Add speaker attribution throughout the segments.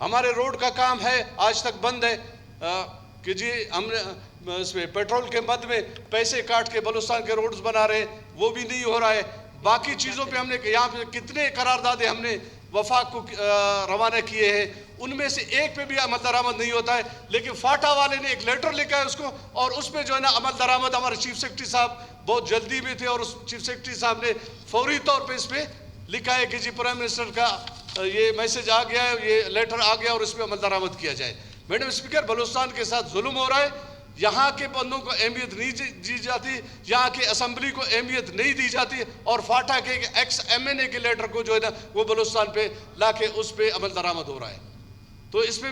Speaker 1: ہمارے روڈ کا کام ہے آج تک بند ہے کہ جی ہم نے اس میں پیٹرول کے مد میں پیسے کاٹ کے بلوچستان کے روڈز بنا رہے ہیں، وہ بھی نہیں ہو رہا ہے. باقی چیزوں پہ ہم نے یہاں پہ کتنے قراردادیں ہم نے وفاق کو روانہ کیے ہیں، ان میں سے ایک پہ بھی عمل درآمد نہیں ہوتا ہے. لیکن فاٹا والے نے ایک لیٹر لکھا ہے اس کو، اور اس پہ جو ہے نا عمل درآمد ہمارے چیف سیکرٹری صاحب بہت جلدی میں تھے، اور اس چیف سیکرٹری صاحب نے فوری طور پہ اس پہ لکھا ہے کہ جی پرائم منسٹر کا یہ میسج آ گیا ہے، یہ لیٹر آ گیا اور اس پہ عمل درآمد کیا جائے. میڈم اسپیکر، بلوچستان کے ساتھ ظلم ہو رہا ہے. یہاں کے بندوں کو اہمیت نہیں دی جاتی، یہاں کے اسمبلی کو اہمیت نہیں دی جاتی، اور فاٹا کے ایکس ایم این اے کے لیٹر کو جو ہے نا وہ بلوچستان پہ لا کے اس پہ عمل درآمد ہو رہا ہے. تو اس میں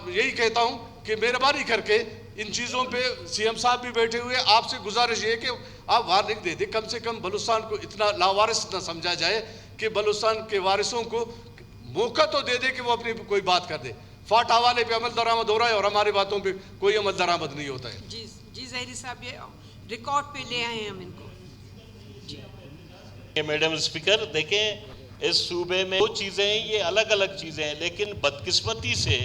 Speaker 1: یہی کہتا ہوں کہ مہربانی کر کے ان چیزوں پہ سی ایم صاحب بھی بیٹھے ہوئے، آپ سے گزارش یہ کہ آپ وارننگ دے دیں، کم سے کم بلوچستان کو اتنا لاوارث نہ سمجھا جائے کہ بلوچستان کے وارثوں کو موقع تو دے دے کہ وہ اپنی کوئی بات کر دے. فاٹا والے پہ عمل درآمد ہو رہا ہے اور ہماری باتوں پہ کوئی عمل درآمد نہیں ہوتا ہے.
Speaker 2: جی ظاہری صاحب، یہ ریکارڈ پہ لے آئے ہیں ہم ان کو. جی
Speaker 3: میڈم اسپیکر، دیکھیں اس صوبے میں دو چیزیں ہیں، یہ الگ الگ چیزیں ہیں، لیکن بدقسمتی سے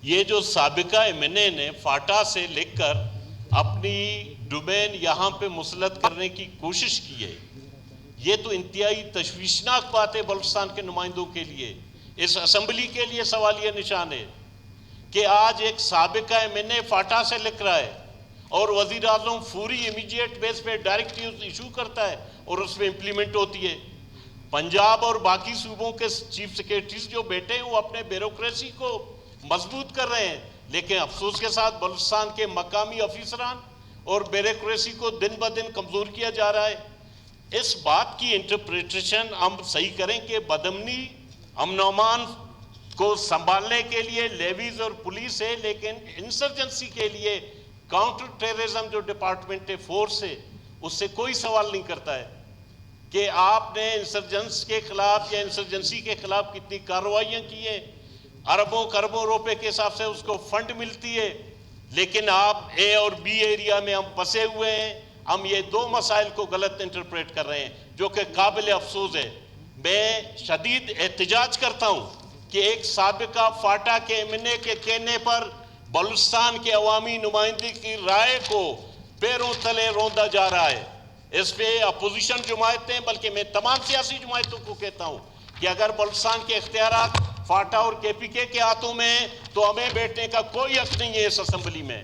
Speaker 3: یہ جو سابقہ ایم این اے نے فاٹا سے لکھ کر اپنی ڈومین یہاں پہ مسلط کرنے کی کوشش کی ہے، یہ تو انتہائی تشویشناک بات ہے بلوچستان کے نمائندوں کے لیے، اس اسمبلی کے لیے سوالیہ نشان ہے کہ آج ایک سابقہ ایم این اے فاٹا سے لکھ رہا ہے اور وزیر اعظم فوری امیڈیٹ بیس پہ ڈائریکٹیوز ایشو کرتا ہے اور اس میں امپلیمنٹ ہوتی ہے. پنجاب اور باقی صوبوں کے چیف سیکریٹریز جو بیٹھے ہیں وہ اپنے بیوروکریسی کو مضبوط کر رہے ہیں، لیکن افسوس کے ساتھ بلوچستان کے مقامی افسران اور بیوروکریسی کو دن بدن کمزور کیا جا رہا ہے. اس بات کی انٹرپریٹیشن ہم صحیح کریں کہ بدامنی امن و امان کو سنبھالنے کے لیے لیویز اور پولیس ہے، لیکن انسرجنسی کے لیے کاؤنٹر ٹیررزم جو ڈپارٹمنٹ فورس ہے اس سے کوئی سوال نہیں کرتا ہے کہ آپ نے انسرجنس کے خلاف یا انسرجنسی کے خلاف کتنی کارروائیاں کی ہیں. اربوں کربوں روپے کے حساب سے اس کو فنڈ ملتی ہے، لیکن آپ اے اور بی ایریا میں ہم پسے ہوئے ہیں. ہم یہ دو مسائل کو غلط انٹرپریٹ کر رہے ہیں جو کہ قابل افسوس ہے. میں شدید احتجاج کرتا ہوں کہ ایک سابقہ فاٹا کے ایم این اے کے کہنے پر بلوچستان کے عوامی نمائندگی کی رائے کو پیروں تلے روندا جا رہا ہے. اس پہ اپوزیشن جماعتیں بلکہ میں تمام سیاسی جماعتوں کو کہتا ہوں کہ اگر بلوچستان کے اختیارات فاٹا اور کے پی کے ہاتھوں میں ہیں تو ہمیں بیٹھنے کا کوئی حق نہیں ہے اس اسمبلی میں.